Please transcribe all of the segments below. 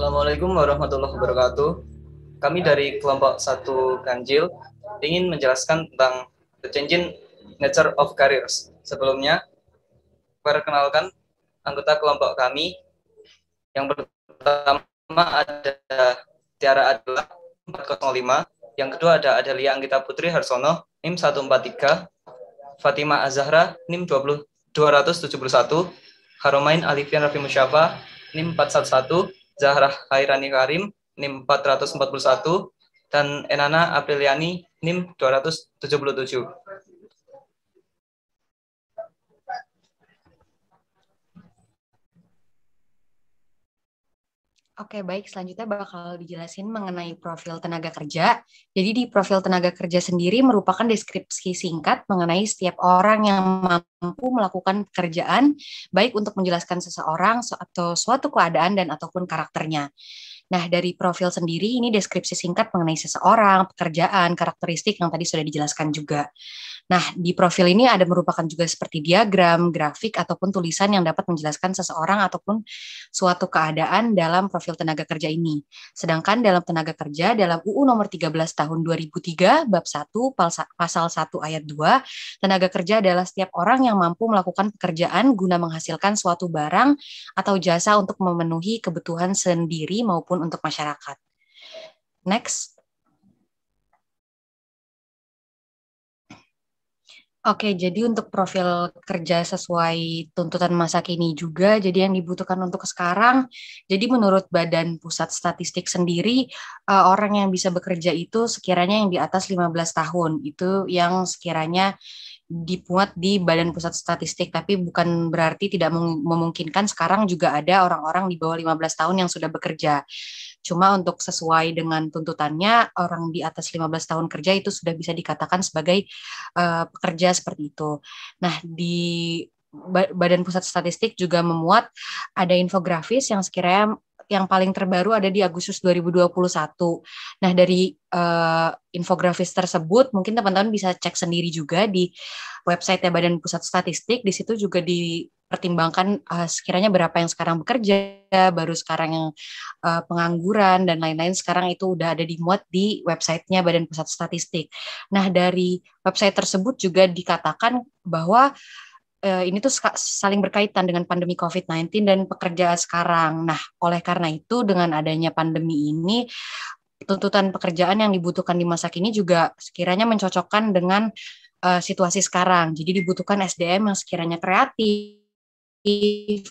Assalamualaikum warahmatullahi wabarakatuh. Kami dari kelompok 1 Ganjil ingin menjelaskan tentang the changing nature of careers. Sebelumnya, perkenalkan anggota kelompok kami. Yang pertama ada Tiara Adela 405, yang kedua ada Adelia Anggita Putri Harsono NIM 143, Fatima Azahra NIM 271, Haromain Alifian Rafi Musyafa NIM 411, Zahra Khairani Karim NIM 441, dan Enana Apriliani NIM 277. Oke, baik. Selanjutnya bakal dijelasin mengenai profil tenaga kerja. Jadi di profil tenaga kerja sendiri merupakan deskripsi singkat mengenai setiap orang yang mampu melakukan pekerjaan, baik untuk menjelaskan seseorang atau suatu keadaan dan ataupun karakternya. Nah, dari profil sendiri ini deskripsi singkat mengenai seseorang, pekerjaan, karakteristik yang tadi sudah dijelaskan juga. Nah, di profil ini ada merupakan juga seperti diagram, grafik, ataupun tulisan yang dapat menjelaskan seseorang ataupun suatu keadaan dalam profil tenaga kerja ini. Sedangkan dalam tenaga kerja, dalam UU nomor 13 tahun 2003, bab 1, pasal 1 ayat 2, tenaga kerja adalah setiap orang yang mampu melakukan pekerjaan guna menghasilkan suatu barang atau jasa untuk memenuhi kebutuhan sendiri maupun untuk masyarakat. Next. Oke, jadi untuk profil kerja sesuai tuntutan masa kini juga, jadi yang dibutuhkan untuk sekarang, jadi menurut Badan Pusat Statistik sendiri, orang yang bisa bekerja itu sekiranya yang di atas 15 tahun, itu yang sekiranya dimuat di Badan Pusat Statistik, tapi bukan berarti tidak memungkinkan sekarang juga ada orang-orang di bawah 15 tahun yang sudah bekerja. Cuma untuk sesuai dengan tuntutannya, orang di atas 15 tahun kerja itu sudah bisa dikatakan sebagai pekerja seperti itu. Nah, di Badan Pusat Statistik juga memuat ada infografis yang sekiranya yang paling terbaru ada di Agustus 2021. Nah, dari infografis tersebut mungkin teman-teman bisa cek sendiri juga di website Badan Pusat Statistik. Di situ juga dipertimbangkan sekiranya berapa yang sekarang bekerja, baru sekarang yang pengangguran dan lain-lain, sekarang itu udah ada dimuat di websitenya Badan Pusat Statistik. Nah, dari website tersebut juga dikatakan bahwa ini tuh saling berkaitan dengan pandemi COVID-19 dan pekerjaan sekarang. Nah, oleh karena itu dengan adanya pandemi ini, tuntutan pekerjaan yang dibutuhkan di masa kini juga sekiranya mencocokkan dengan situasi sekarang. Jadi dibutuhkan SDM yang sekiranya kreatif,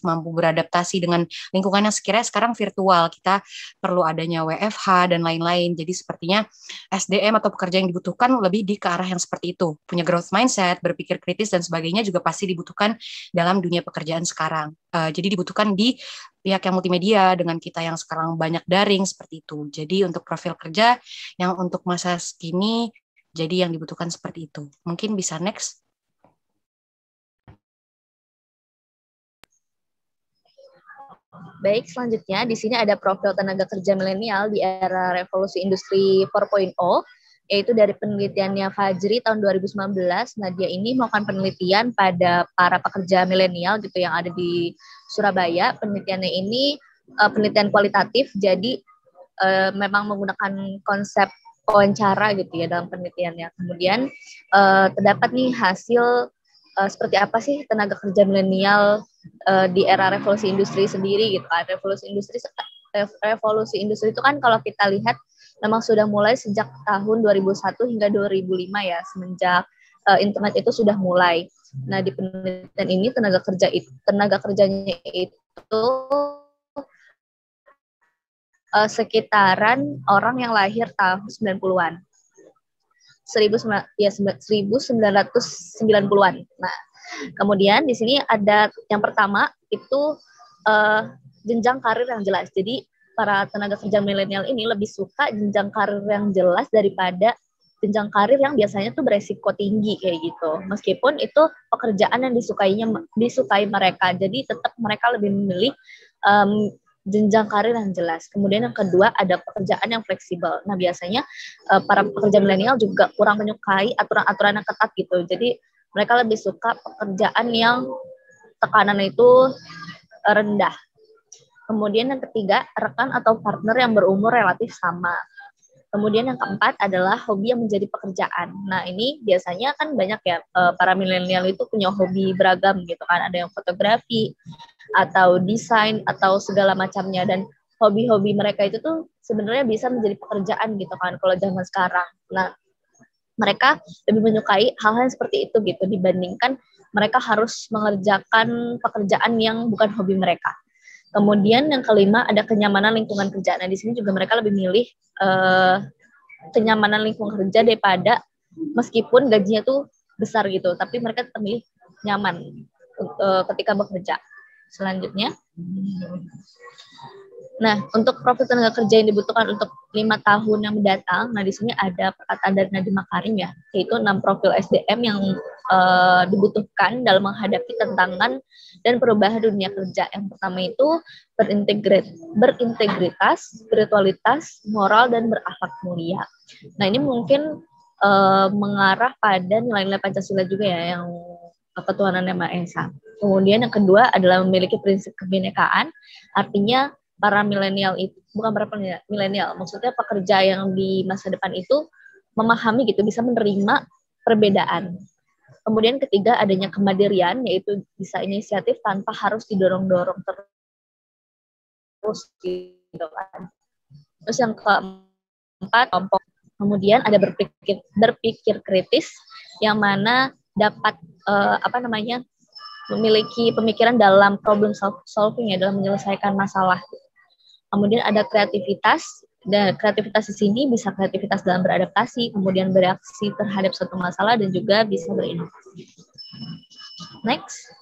mampu beradaptasi dengan lingkungan yang sekiranya sekarang virtual. Kita perlu adanya WFH dan lain-lain. Jadi sepertinya SDM atau pekerja yang dibutuhkan lebih di ke arah yang seperti itu. Punya growth mindset, berpikir kritis dan sebagainya juga pasti dibutuhkan dalam dunia pekerjaan sekarang. Jadi dibutuhkan di pihak yang multimedia dengan kita yang sekarang banyak daring seperti itu. Jadi untuk profil kerja yang untuk masa kini, jadi yang dibutuhkan seperti itu. Mungkin bisa next. Baik, selanjutnya di sini ada profil tenaga kerja milenial di era revolusi industri 4.0, yaitu dari penelitiannya Fajri tahun 2019. Nah, dia ini melakukan penelitian pada para pekerja milenial gitu yang ada di Surabaya. Penelitiannya ini penelitian kualitatif, jadi memang menggunakan konsep wawancara gitu ya dalam penelitiannya. Kemudian terdapat nih hasil seperti apa sih tenaga kerja milenial di era revolusi industri sendiri gitu kan. Revolusi industri itu kan kalau kita lihat memang sudah mulai sejak tahun 2001 hingga 2005 ya, semenjak internet itu sudah mulai. Nah, di penelitian ini tenaga kerjanya itu sekitaran orang yang lahir tahun 90-an. 1990-an. Nah, kemudian di sini ada yang pertama itu jenjang karir yang jelas. Jadi para tenaga kerja milenial ini lebih suka jenjang karir yang jelas daripada jenjang karir yang biasanya tuh beresiko tinggi kayak gitu. Meskipun itu pekerjaan yang disukai mereka. Jadi tetap mereka lebih memilih jenjang karir yang jelas. Kemudian yang kedua ada pekerjaan yang fleksibel. Nah, biasanya para pekerja milenial juga kurang menyukai aturan-aturan yang ketat gitu. Jadi mereka lebih suka pekerjaan yang tekanan itu rendah. Kemudian yang ketiga, rekan atau partner yang berumur relatif sama. Kemudian yang keempat adalah hobi yang menjadi pekerjaan. Nah, ini biasanya kan banyak ya, para milenial itu punya hobi beragam gitu kan. Ada yang fotografi, atau desain, atau segala macamnya. Dan hobi-hobi mereka itu tuh sebenarnya bisa menjadi pekerjaan gitu kan kalau zaman sekarang. Nah, mereka lebih menyukai hal-hal seperti itu gitu dibandingkan mereka harus mengerjakan pekerjaan yang bukan hobi mereka. Kemudian yang kelima ada kenyamanan lingkungan kerja. Nah, di sini juga mereka lebih milih kenyamanan lingkungan kerja daripada meskipun gajinya tuh besar gitu, tapi mereka tetap milih nyaman ketika bekerja. Selanjutnya, nah, untuk profil tenaga kerja yang dibutuhkan untuk 5 tahun yang mendatang, nah di sini ada perkataan dari Nadiem Makarim ya, yaitu 6 profil SDM yang dibutuhkan dalam menghadapi tantangan dan perubahan dunia kerja. Yang pertama itu berintegritas, spiritualitas, moral, dan berakhlak mulia. Nah, ini mungkin mengarah pada nilai-nilai Pancasila juga ya, yang ketuhanan yang Maha Esa. Kemudian yang kedua adalah memiliki prinsip kebinekaan, artinya para milenial itu, bukan para milenial, maksudnya pekerja yang di masa depan itu memahami gitu, bisa menerima perbedaan. Kemudian ketiga adanya kemandirian, yaitu bisa inisiatif tanpa harus didorong-dorong terus gitu kan. Terus yang keempat kelompok. Kemudian ada berpikir kritis, yang mana dapat memiliki pemikiran dalam problem solving ya, dalam menyelesaikan masalah. Kemudian ada kreativitas, dan kreativitas di sini bisa kreativitas dalam beradaptasi, kemudian bereaksi terhadap suatu masalah, dan juga bisa berinovasi. Next.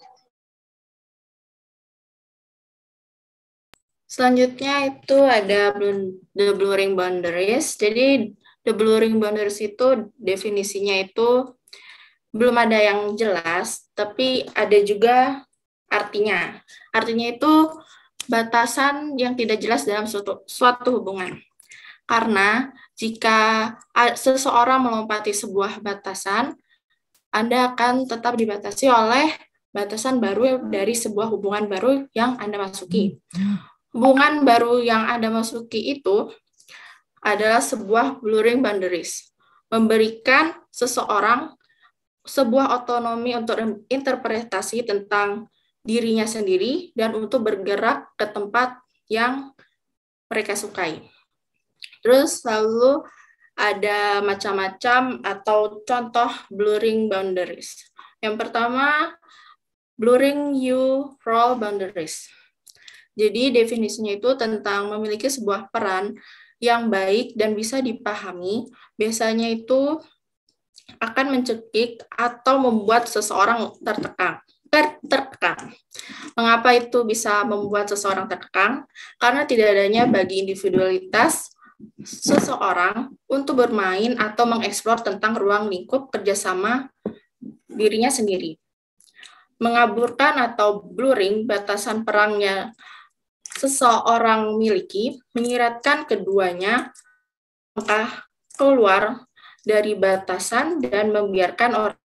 Selanjutnya itu ada the blurring boundaries. Jadi the blurring boundaries itu definisinya itu belum ada yang jelas, tapi ada juga artinya. Artinya itu batasan yang tidak jelas dalam suatu hubungan. Karena jika seseorang melompati sebuah batasan, Anda akan tetap dibatasi oleh batasan baru dari sebuah hubungan baru yang Anda masuki. Hubungan baru yang Anda masuki itu adalah sebuah blurring boundaries, memberikan seseorang sebuah otonomi untuk interpretasi tentang dirinya sendiri dan untuk bergerak ke tempat yang mereka sukai. Terus lalu ada macam-macam atau contoh blurring boundaries. Yang pertama, blurring your role boundaries. Jadi definisinya itu tentang memiliki sebuah peran yang baik dan bisa dipahami, biasanya itu akan mencekik atau membuat seseorang tertekan. Mengapa itu bisa membuat seseorang terkekang? Karena tidak adanya bagi individualitas seseorang untuk bermain atau mengeksplor tentang ruang lingkup kerjasama dirinya sendiri. Mengaburkan atau blurring batasan perangnya seseorang miliki, menyiratkan keduanya langkah keluar dari batasan dan membiarkan orang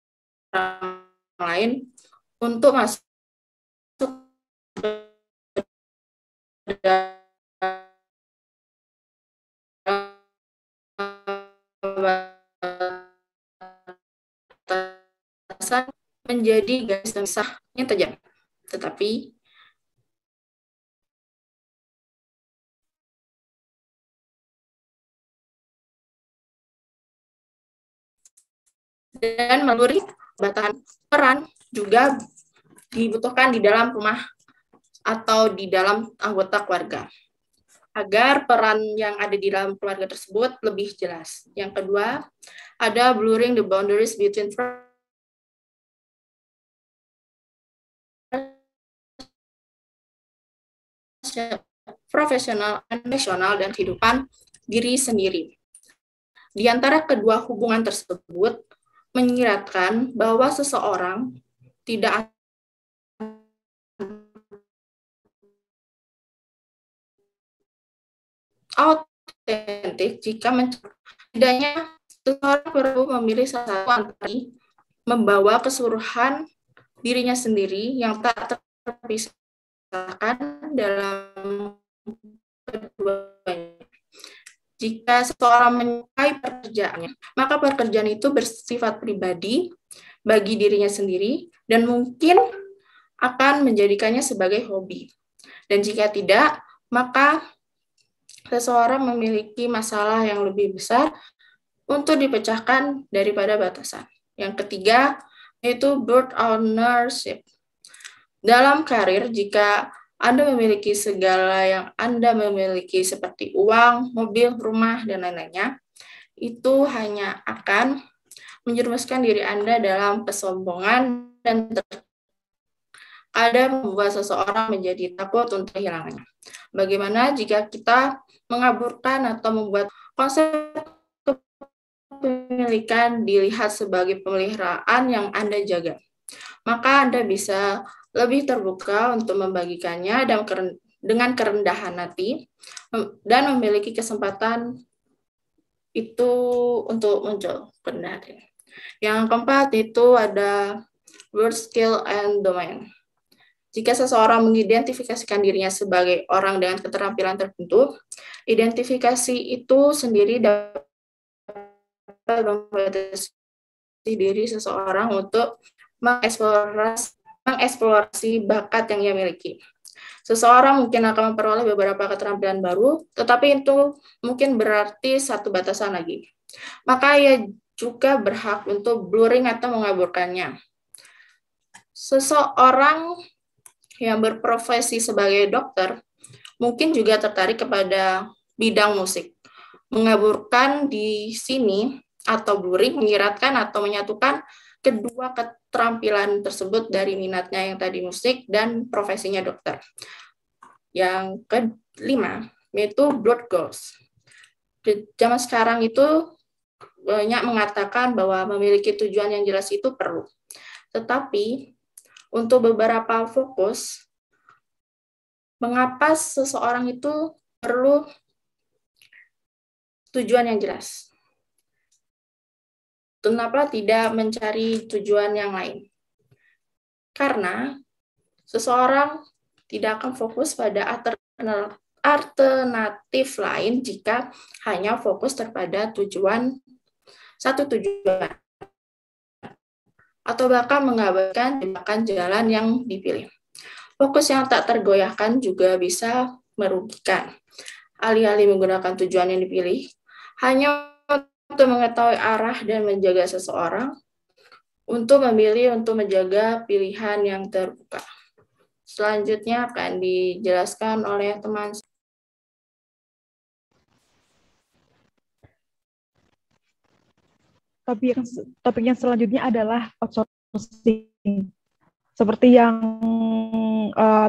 lain untuk masuk ke batasan menjadi garis pisah yang tajam. Tetapi dan melalui batasan peran juga dibutuhkan di dalam rumah atau di dalam anggota keluarga, agar peran yang ada di dalam keluarga tersebut lebih jelas. Yang kedua, ada blurring the boundaries between profesional, nasional, dan kehidupan diri sendiri. Di antara kedua hubungan tersebut, menyiratkan bahwa seseorang tidak autentik jika setidaknya seseorang perlu memilih satu antara membawa keseluruhan dirinya sendiri yang tak terpisah dirasakan dalam keduanya. Jika seseorang menyukai pekerjaannya, maka pekerjaan itu bersifat pribadi bagi dirinya sendiri dan mungkin akan menjadikannya sebagai hobi. Dan jika tidak, maka seseorang memiliki masalah yang lebih besar untuk dipecahkan daripada batasan. Yang ketiga, yaitu burnout ownership. Dalam karir, jika Anda memiliki segala yang Anda memiliki seperti uang, mobil, rumah, dan lain-lainnya, itu hanya akan menjerumuskan diri Anda dalam kesombongan dan kadang membuat seseorang menjadi takut untuk kehilangannya. Bagaimana jika kita mengaburkan atau membuat konsep kepemilikan dilihat sebagai pemeliharaan yang Anda jaga? Maka Anda bisa lebih terbuka untuk membagikannya dengan kerendahan hati dan memiliki kesempatan itu untuk muncul kerendahan hati. Yang keempat itu ada word, skill, and domain. Jika seseorang mengidentifikasikan dirinya sebagai orang dengan keterampilan tertentu, identifikasi itu sendiri dapat membatasi diri seseorang untuk mengeksplorasi bakat yang ia miliki. Seseorang mungkin akan memperoleh beberapa keterampilan baru, tetapi itu mungkin berarti satu batasan lagi. Maka ia juga berhak untuk blurring atau mengaburkannya. Seseorang yang berprofesi sebagai dokter mungkin juga tertarik kepada bidang musik. Mengaburkan di sini atau blurring menyiratkan atau menyatukan kedua keterampilan tersebut dari minatnya yang tadi musik dan profesinya dokter. Yang kelima, yaitu broad goals. Di zaman sekarang itu banyak mengatakan bahwa memiliki tujuan yang jelas itu perlu. Tetapi untuk beberapa fokus, mengapa seseorang itu perlu tujuan yang jelas? Kenapa tidak mencari tujuan yang lain? Karena seseorang tidak akan fokus pada alternatif lain jika hanya fokus kepada satu tujuan, atau bahkan mengabaikan jalan yang dipilih. Fokus yang tak tergoyahkan juga bisa merugikan. Alih-alih menggunakan tujuan yang dipilih, hanya untuk mengetahui arah dan menjaga seseorang, untuk memilih untuk menjaga pilihan yang terbuka. Selanjutnya akan dijelaskan oleh teman. Topik yang selanjutnya adalah outsourcing. Seperti yang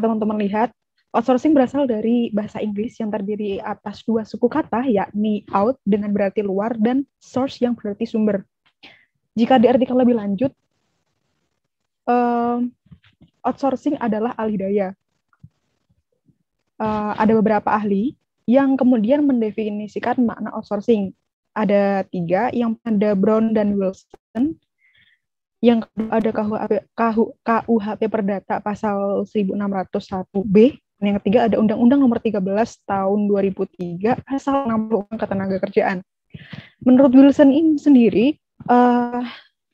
teman-teman lihat, outsourcing berasal dari bahasa Inggris yang terdiri atas dua suku kata, yakni out dengan berarti luar dan source yang berarti sumber. Jika diartikan lebih lanjut, outsourcing adalah alih daya. Ada beberapa ahli yang kemudian mendefinisikan makna outsourcing. Ada 3, yang ada Brown dan Wilson, yang kedua ada KUHP Perdata pasal 1601B, dan yang ketiga ada Undang-Undang Nomor 13 Tahun 2003 pasal 60 Ketenagakerjaan. Menurut Wilson ini sendiri,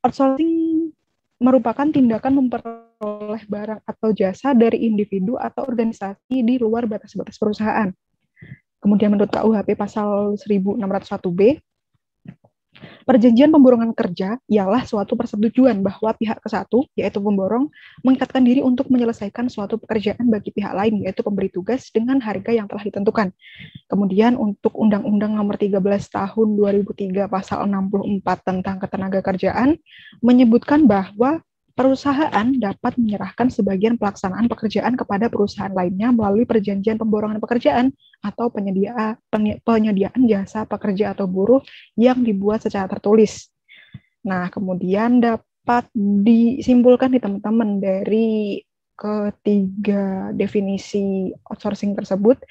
outsourcing merupakan tindakan memperoleh barang atau jasa dari individu atau organisasi di luar batas-batas perusahaan. Kemudian menurut KUHP pasal 1601B, perjanjian pemborongan kerja ialah suatu persetujuan bahwa pihak ke-1, yaitu pemborong, mengikatkan diri untuk menyelesaikan suatu pekerjaan bagi pihak lain, yaitu pemberi tugas, dengan harga yang telah ditentukan. Kemudian untuk Undang-Undang Nomor 13 Tahun 2003 Pasal 64 tentang Ketenagakerjaan menyebutkan bahwa perusahaan dapat menyerahkan sebagian pelaksanaan pekerjaan kepada perusahaan lainnya melalui perjanjian pemborongan pekerjaan atau penyediaan jasa pekerja atau buruh yang dibuat secara tertulis. Nah, kemudian dapat disimpulkan nih teman-teman dari ketiga definisi outsourcing tersebut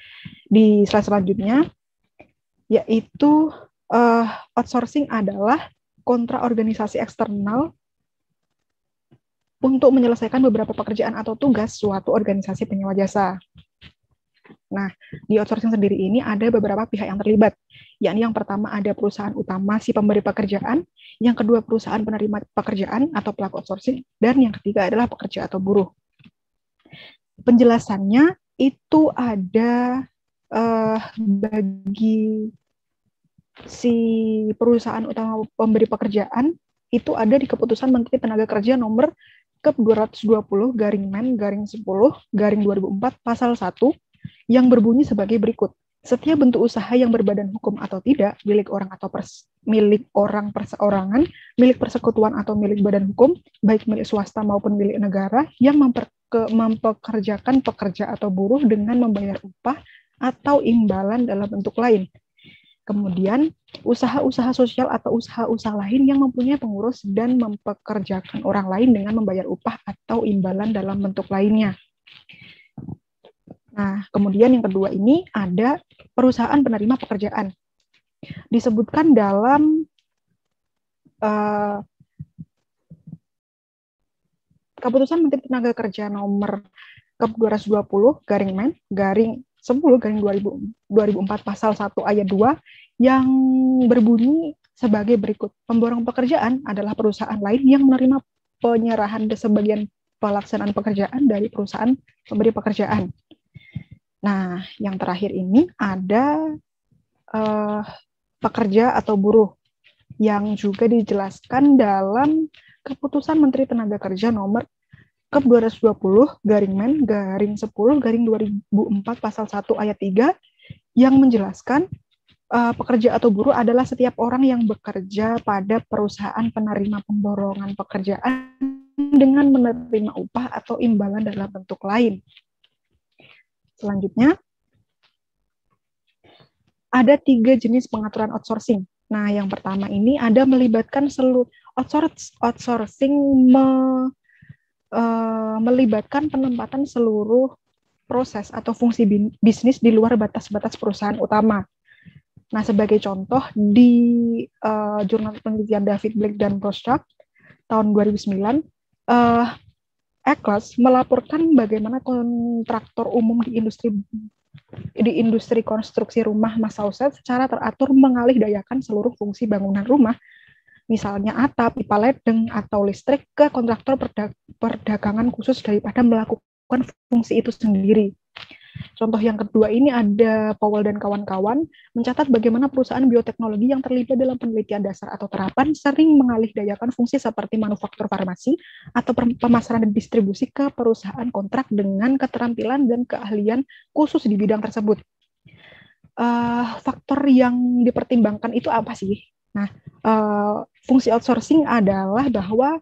di slide selanjutnya, yaitu outsourcing adalah kontrak organisasi eksternal untuk menyelesaikan beberapa pekerjaan atau tugas suatu organisasi penyewa jasa. Nah, di outsourcing sendiri ini ada beberapa pihak yang terlibat, yakni yang pertama ada perusahaan utama si pemberi pekerjaan, yang kedua perusahaan penerima pekerjaan atau pelaku outsourcing, dan yang ketiga adalah pekerja atau buruh. Penjelasannya itu ada bagi si perusahaan utama pemberi pekerjaan itu ada di Keputusan Menteri Tenaga Kerja nomor Kep 220/10/2004 pasal 1 yang berbunyi sebagai berikut. Setiap bentuk usaha yang berbadan hukum atau tidak, milik orang atau milik orang perseorangan, milik persekutuan atau milik badan hukum, baik milik swasta maupun milik negara, yang mempekerjakan pekerja atau buruh dengan membayar upah atau imbalan dalam bentuk lain. Kemudian, usaha-usaha sosial atau usaha-usaha lain yang mempunyai pengurus dan mempekerjakan orang lain dengan membayar upah atau imbalan dalam bentuk lainnya. Nah, kemudian yang kedua ini ada perusahaan penerima pekerjaan. Disebutkan dalam Keputusan Menteri Tenaga Kerja nomor Kep 220/10/2004 pasal 1 ayat 2 yang berbunyi sebagai berikut. Pemborong pekerjaan adalah perusahaan lain yang menerima penyerahan sebagian pelaksanaan pekerjaan dari perusahaan pemberi pekerjaan. Nah, yang terakhir ini ada pekerja atau buruh yang juga dijelaskan dalam Keputusan Menteri Tenaga Kerja nomor Kep 220/10/2004 pasal 1 ayat 3 yang menjelaskan pekerja atau buruh adalah setiap orang yang bekerja pada perusahaan penerima pemborongan pekerjaan dengan menerima upah atau imbalan dalam bentuk lain. Selanjutnya, ada 3 jenis pengaturan outsourcing. Nah, yang pertama ini ada melibatkan seluruh outsourcing melibatkan penempatan seluruh proses atau fungsi bisnis di luar batas-batas perusahaan utama. Nah, sebagai contoh di jurnal penelitian David Blake dan Proschak tahun 2009, Eccles melaporkan bagaimana kontraktor umum di industri konstruksi rumah Massachusetts secara teratur mengalihdayakan seluruh fungsi bangunan rumah, misalnya atap, pipa ledeng, atau listrik ke kontraktor perdagangan khusus daripada melakukan fungsi itu sendiri. Contoh yang kedua ini ada Powell dan kawan-kawan mencatat bagaimana perusahaan bioteknologi yang terlibat dalam penelitian dasar atau terapan sering mengalihdayakan fungsi seperti manufaktur farmasi atau pemasaran dan distribusi ke perusahaan kontrak dengan keterampilan dan keahlian khusus di bidang tersebut. Faktor yang dipertimbangkan itu apa sih? Nah, fungsi outsourcing adalah bahwa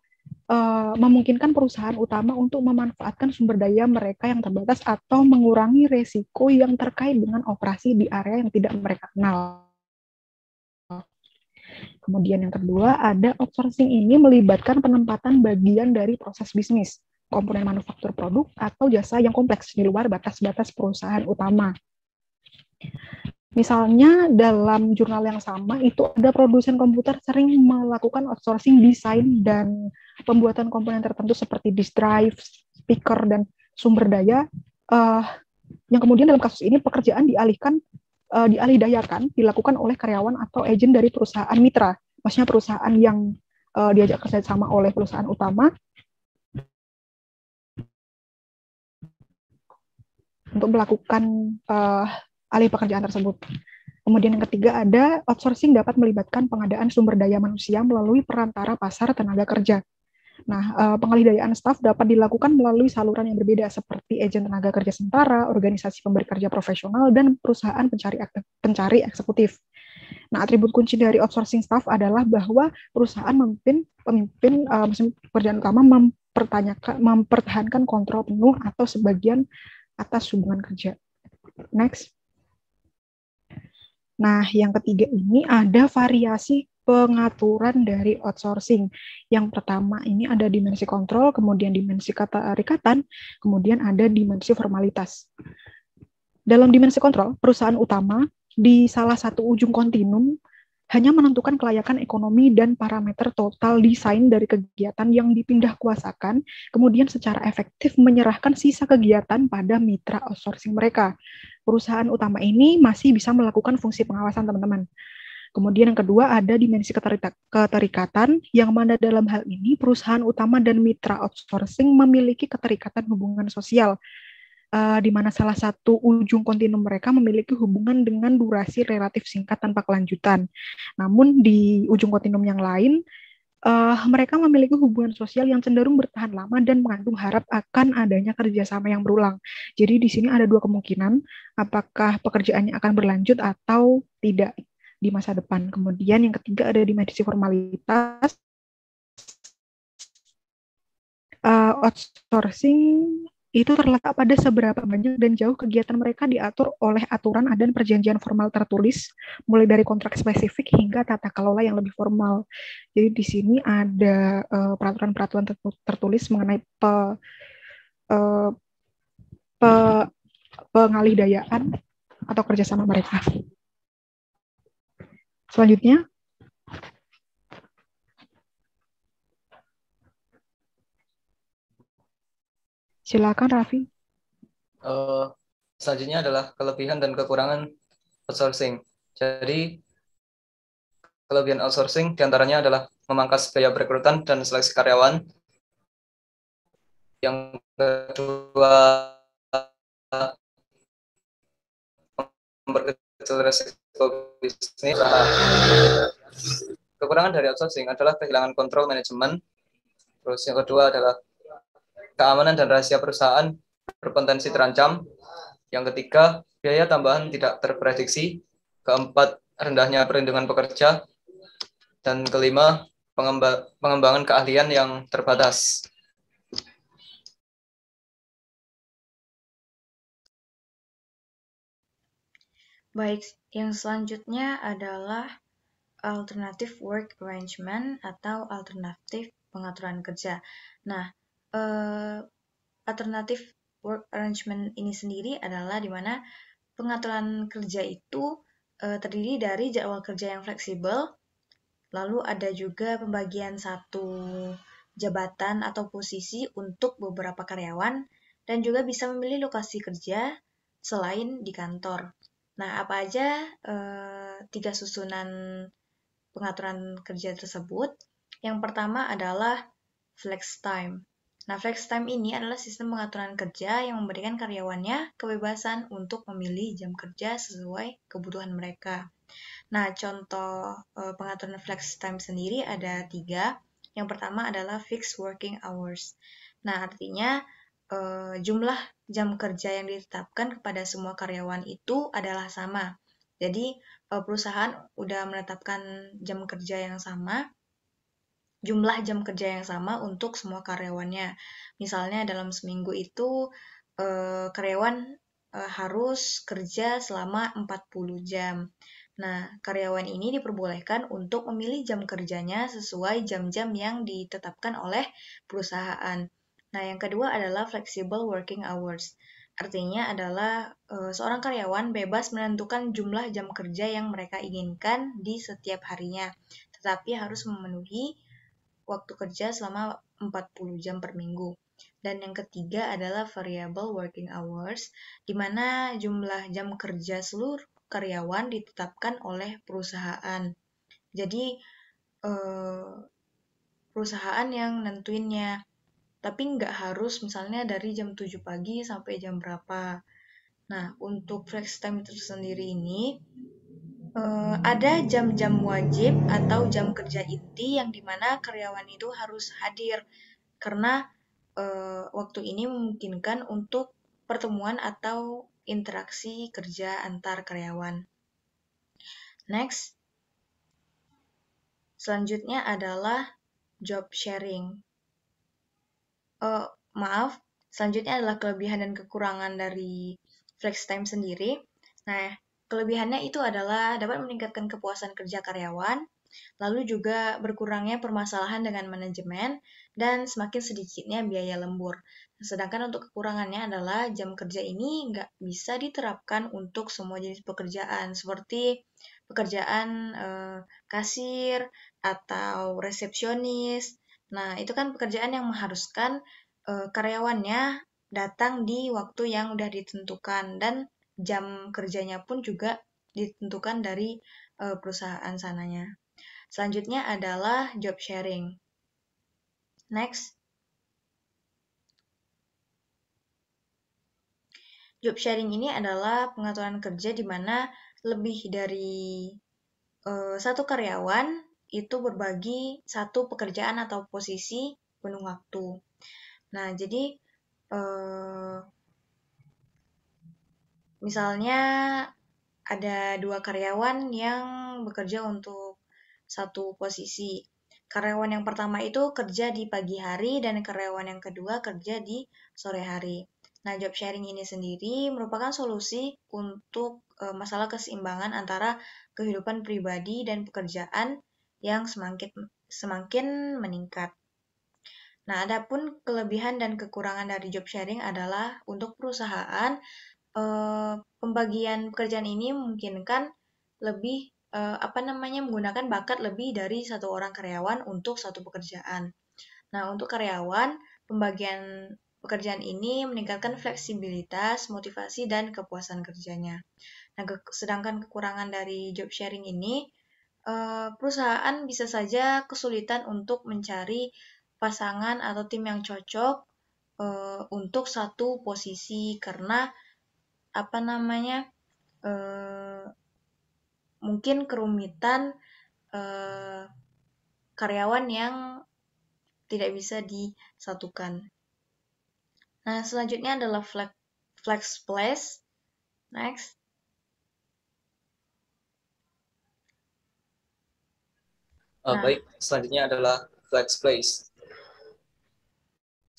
memungkinkan perusahaan utama untuk memanfaatkan sumber daya mereka yang terbatas atau mengurangi resiko yang terkait dengan operasi di area yang tidak mereka kenal. Kemudian yang kedua, ada outsourcing ini melibatkan penempatan bagian dari proses bisnis, komponen manufaktur produk, atau jasa yang kompleks di luar batas-batas perusahaan utama. Misalnya dalam jurnal yang sama itu ada produsen komputer sering melakukan outsourcing desain dan pembuatan komponen tertentu seperti disk drive, speaker, dan sumber daya yang kemudian dalam kasus ini pekerjaan dialihdayakan dilakukan oleh karyawan atau agen dari perusahaan mitra, maksudnya perusahaan yang diajak kerjasama oleh perusahaan utama untuk melakukan alih pekerjaan tersebut. Kemudian yang ketiga ada outsourcing dapat melibatkan pengadaan sumber daya manusia melalui perantara pasar tenaga kerja. Nah, pengalih-dayaan staf dapat dilakukan melalui saluran yang berbeda seperti agen tenaga kerja sementara, organisasi pemberi kerja profesional, dan perusahaan pencari eksekutif. Nah, atribut kunci dari outsourcing staff adalah bahwa perusahaan pemimpin pekerjaan utama mempertahankan kontrol penuh atau sebagian atas hubungan kerja. Next. Nah, yang ketiga ini ada variasi pengaturan dari outsourcing. Yang pertama ini ada dimensi kontrol, kemudian dimensi keterikatan, kemudian ada dimensi formalitas. Dalam dimensi kontrol, perusahaan utama di salah satu ujung kontinum hanya menentukan kelayakan ekonomi dan parameter total desain dari kegiatan yang dipindah kuasakan, kemudian secara efektif menyerahkan sisa kegiatan pada mitra outsourcing mereka. Perusahaan utama ini masih bisa melakukan fungsi pengawasan, teman-teman. Kemudian yang kedua ada dimensi keterikatan, yang mana dalam hal ini perusahaan utama dan mitra outsourcing memiliki keterikatan hubungan sosial, di mana salah satu ujung kontinum mereka memiliki hubungan dengan durasi relatif singkat tanpa kelanjutan. Namun di ujung kontinum yang lain, mereka memiliki hubungan sosial yang cenderung bertahan lama dan mengandung harap akan adanya kerjasama yang berulang. Jadi di sini ada dua kemungkinan, apakah pekerjaannya akan berlanjut atau tidak di masa depan. Kemudian yang ketiga ada dimensi formalitas. Outsourcing itu terletak pada seberapa banyak dan jauh kegiatan mereka diatur oleh aturan dan perjanjian formal tertulis, mulai dari kontrak spesifik hingga tata kelola yang lebih formal. Jadi di sini ada peraturan-peraturan tertulis mengenai pengalih-dayaan atau kerjasama mereka. Selanjutnya, silakan Raffi. Selanjutnya adalah kelebihan dan kekurangan outsourcing. Jadi, kelebihan outsourcing diantaranya adalah memangkas biaya perekrutan dan seleksi karyawan. Yang kedua, memperkecil resiko bisnis. Kekurangan dari outsourcing adalah kehilangan kontrol manajemen. Terus yang kedua adalah keamanan dan rahasia perusahaan berpotensi terancam. Yang ketiga, biaya tambahan tidak terprediksi. Keempat, rendahnya perlindungan pekerja. Dan kelima, pengembangan keahlian yang terbatas. Baik, yang selanjutnya adalah alternative work arrangement atau alternatif pengaturan kerja. Nah, alternative work arrangement ini sendiri adalah di mana pengaturan kerja itu terdiri dari jadwal kerja yang fleksibel, lalu ada juga pembagian satu jabatan atau posisi untuk beberapa karyawan, dan juga bisa memilih lokasi kerja selain di kantor. Nah, apa aja tiga susunan pengaturan kerja tersebut? Yang pertama adalah flex time. Nah, flex time ini adalah sistem pengaturan kerja yang memberikan karyawannya kebebasan untuk memilih jam kerja sesuai kebutuhan mereka. Nah, contoh pengaturan flex time sendiri ada 3. Yang pertama adalah fixed working hours. Nah, artinya jumlah jam kerja yang ditetapkan kepada semua karyawan itu adalah sama. Jadi, perusahaan udah menetapkan jam kerja yang sama, jumlah jam kerja yang sama untuk semua karyawannya. Misalnya dalam seminggu itu karyawan harus kerja selama 40 jam. Nah, karyawan ini diperbolehkan untuk memilih jam kerjanya sesuai jam-jam yang ditetapkan oleh perusahaan. Nah, yang kedua adalah flexible working hours. Artinya adalah seorang karyawan bebas menentukan jumlah jam kerja yang mereka inginkan di setiap harinya, tetapi harus memenuhi waktu kerja selama 40 jam per minggu. Dan yang ketiga adalah variable working hours, di mana jumlah jam kerja seluruh karyawan ditetapkan oleh perusahaan. Jadi, perusahaan yang nentuinnya, tapi nggak harus misalnya dari jam 7 pagi sampai jam berapa. Nah, untuk flex time itu sendiri ini, ada jam-jam wajib atau jam kerja inti yang dimana karyawan itu harus hadir karena waktu ini memungkinkan untuk pertemuan atau interaksi kerja antar karyawan. Next, selanjutnya adalah job sharing. Selanjutnya adalah kelebihan dan kekurangan dari flex time sendiri. Nah, kelebihannya itu adalah dapat meningkatkan kepuasan kerja karyawan, lalu juga berkurangnya permasalahan dengan manajemen, dan semakin sedikitnya biaya lembur. Sedangkan untuk kekurangannya adalah jam kerja ini nggak bisa diterapkan untuk semua jenis pekerjaan, seperti pekerjaan kasir atau resepsionis. Nah, itu kan pekerjaan yang mengharuskan karyawannya datang di waktu yang udah ditentukan dan jam kerjanya pun juga ditentukan dari perusahaan sananya. Selanjutnya adalah job sharing. Next. Job sharing ini adalah pengaturan kerja di mana lebih dari satu karyawan itu berbagi satu pekerjaan atau posisi penuh waktu. Nah, jadi misalnya ada 2 karyawan yang bekerja untuk satu posisi. Karyawan yang pertama itu kerja di pagi hari dan karyawan yang kedua kerja di sore hari. Nah, job sharing ini sendiri merupakan solusi untuk masalah keseimbangan antara kehidupan pribadi dan pekerjaan yang semakin meningkat. Nah, adapun kelebihan dan kekurangan dari job sharing adalah untuk perusahaan, pembagian pekerjaan ini memungkinkan lebih menggunakan bakat lebih dari satu orang karyawan untuk satu pekerjaan. Nah, untuk karyawan, pembagian pekerjaan ini meningkatkan fleksibilitas, motivasi, dan kepuasan kerjanya. Nah, sedangkan kekurangan dari job sharing ini, perusahaan bisa saja kesulitan untuk mencari pasangan atau tim yang cocok untuk satu posisi karena mungkin kerumitan karyawan yang tidak bisa disatukan. Nah, selanjutnya adalah flex place. Next. Baik, selanjutnya adalah flex place.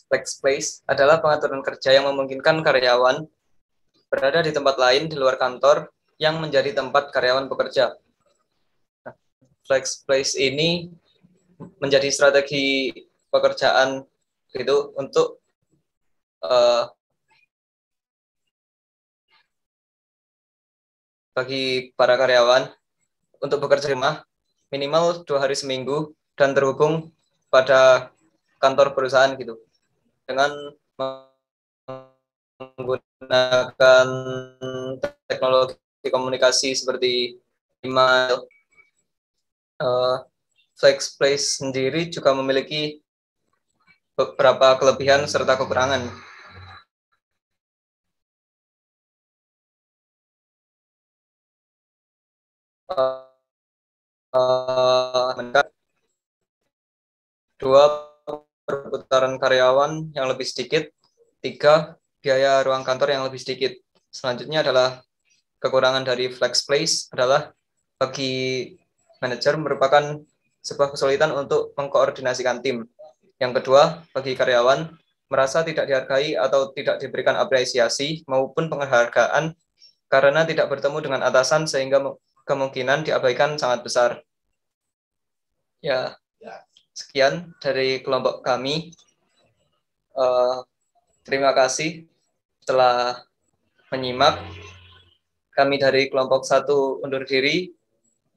Flex place adalah pengaturan kerja yang memungkinkan karyawan berada di tempat lain di luar kantor yang menjadi tempat karyawan bekerja. Nah, flex place ini menjadi strategi pekerjaan gitu untuk bagi para karyawan untuk bekerja di rumah minimal 2 hari seminggu dan terhubung pada kantor perusahaan gitu dengan menggunakan teknologi komunikasi seperti email. Flex place sendiri juga memiliki beberapa kelebihan serta kekurangan. Dua, perputaran karyawan yang lebih sedikit. 3, biaya ruang kantor yang lebih sedikit. Selanjutnya adalah kekurangan dari flex place adalah bagi manajer merupakan sebuah kesulitan untuk mengkoordinasikan tim. Yang kedua, bagi karyawan merasa tidak dihargai atau tidak diberikan apresiasi maupun penghargaan karena tidak bertemu dengan atasan sehingga kemungkinan diabaikan sangat besar. Ya, sekian dari kelompok kami. Terima kasih telah menyimak. Kami dari kelompok 1 undur diri.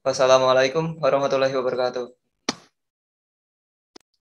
Wassalamualaikum warahmatullahi wabarakatuh.